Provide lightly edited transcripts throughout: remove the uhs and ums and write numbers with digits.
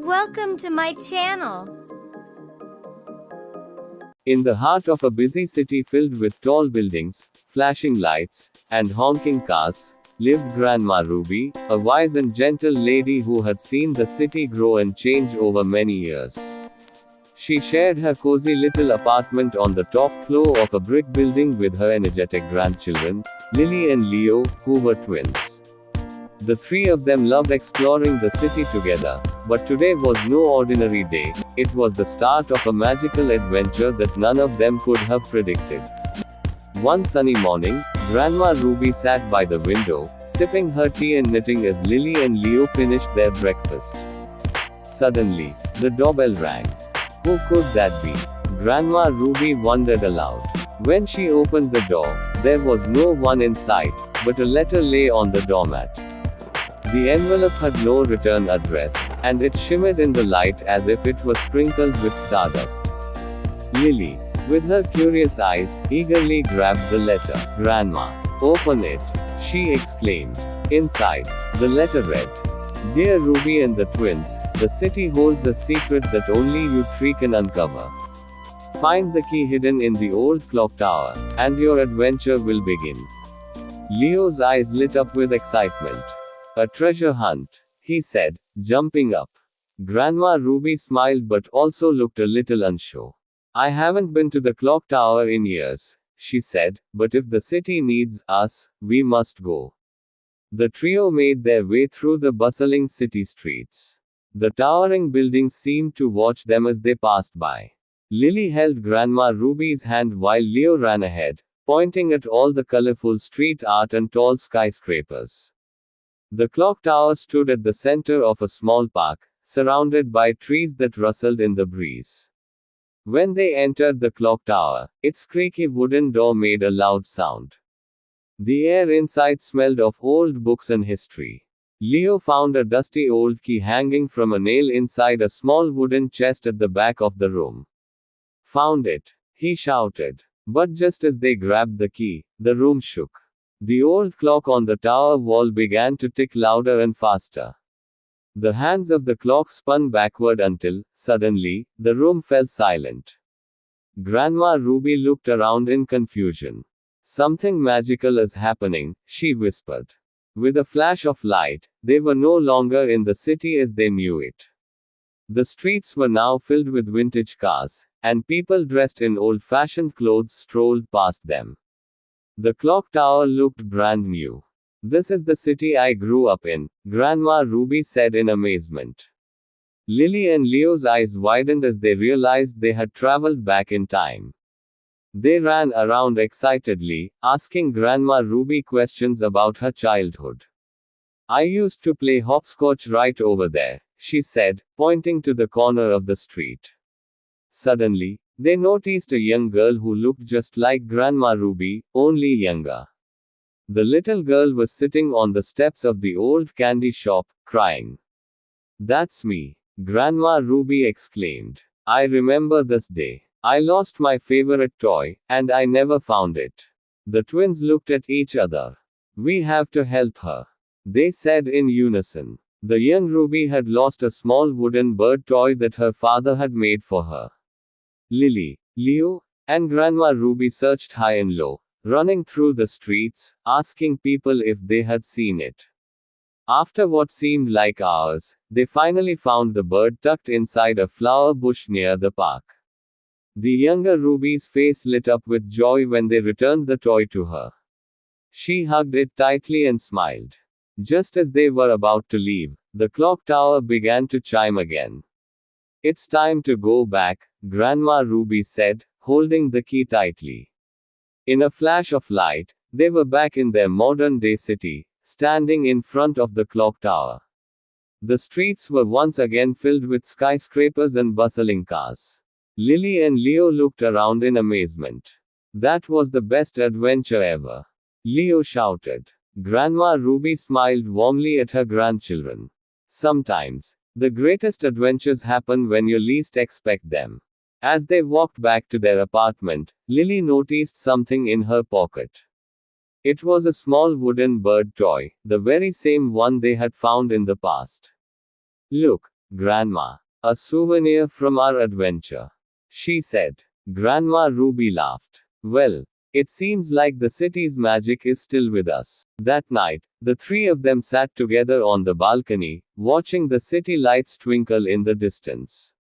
Welcome to my channel. In the heart of a busy city filled with tall buildings, flashing lights, and honking cars, lived Grandma Ruby, a wise and gentle lady who had seen the city grow and change over many years. She shared her cozy little apartment on the top floor of a brick building with her energetic grandchildren, Lily and Leo, who were twins. The three of them loved exploring the city together, but today was no ordinary day. It was the start of a magical adventure that none of them could have predicted. One sunny morning, Grandma Ruby sat by the window, sipping her tea and knitting as Lily and Leo finished their breakfast. Suddenly, the doorbell rang. Who could that be? Grandma Ruby wondered aloud. When she opened the door, there was no one in sight, but a letter lay on the doormat. The envelope had no return address, and it shimmered in the light as if it was sprinkled with stardust. Lily, with her curious eyes, eagerly grabbed the letter. "Grandma, open it," she exclaimed. Inside, the letter read, "Dear Ruby and the twins, the city holds a secret that only you three can uncover. Find the key hidden in the old clock tower, and your adventure will begin." Leo's eyes lit up with excitement. "A treasure hunt," he said, jumping up. Grandma Ruby smiled but also looked a little unsure. "I haven't been to the clock tower in years," she said, "but if the city needs us, we must go." The trio made their way through the bustling city streets. The towering buildings seemed to watch them as they passed by. Lily held Grandma Ruby's hand while Leo ran ahead, pointing at all the colorful street art and tall skyscrapers. The clock tower stood at the center of a small park, surrounded by trees that rustled in the breeze. When they entered the clock tower, its creaky wooden door made a loud sound. The air inside smelled of old books and history. Leo found a dusty old key hanging from a nail inside a small wooden chest at the back of the room. "Found it!" he shouted. But just as they grabbed the key, the room shook. The old clock on the tower wall began to tick louder and faster. The hands of the clock spun backward until, suddenly, the room fell silent. Grandma Ruby looked around in confusion. "Something magical is happening," she whispered. With a flash of light, they were no longer in the city as they knew it. The streets were now filled with vintage cars, and people dressed in old-fashioned clothes strolled past them. The clock tower looked brand new. "This is the city I grew up in," Grandma Ruby said in amazement. Lily and Leo's eyes widened as they realized they had traveled back in time. They ran around excitedly, asking Grandma Ruby questions about her childhood. "I used to play hopscotch right over there," she said, pointing to the corner of the street. Suddenly, they noticed a young girl who looked just like Grandma Ruby, only younger. The little girl was sitting on the steps of the old candy shop, crying. "That's me!" Grandma Ruby exclaimed. "I remember this day. I lost my favorite toy, and I never found it." The twins looked at each other. "We have to help her," they said in unison. The young Ruby had lost a small wooden bird toy that her father had made for her. Lily, Leo, and Grandma Ruby searched high and low, running through the streets, asking people if they had seen it. After what seemed like hours, they finally found the bird tucked inside a flower bush near the park. The younger Ruby's face lit up with joy when they returned the toy to her. She hugged it tightly and smiled. Just as they were about to leave, the clock tower began to chime again. "It's time to go back," Grandma Ruby said, holding the key tightly. In a flash of light, they were back in their modern-day city, standing in front of the clock tower. The streets were once again filled with skyscrapers and bustling cars. Lily and Leo looked around in amazement. "That was the best adventure ever," Leo shouted. Grandma Ruby smiled warmly at her grandchildren. "Sometimes, the greatest adventures happen when you least expect them." As they walked back to their apartment, Lily noticed something in her pocket. It was a small wooden bird toy, the very same one they had found in the past. "Look," Grandma. A souvenir from our adventure, she said. Grandma Ruby laughed. Well, it seems like the city's magic is still with us. That night, the three of them sat together on the balcony, watching the city lights twinkle in the distance.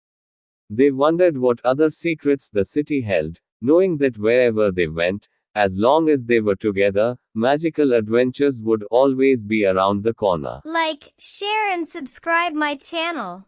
They wondered what other secrets the city held, knowing that wherever they went, as long as they were together, magical adventures would always be around the corner. Like, share and subscribe my channel.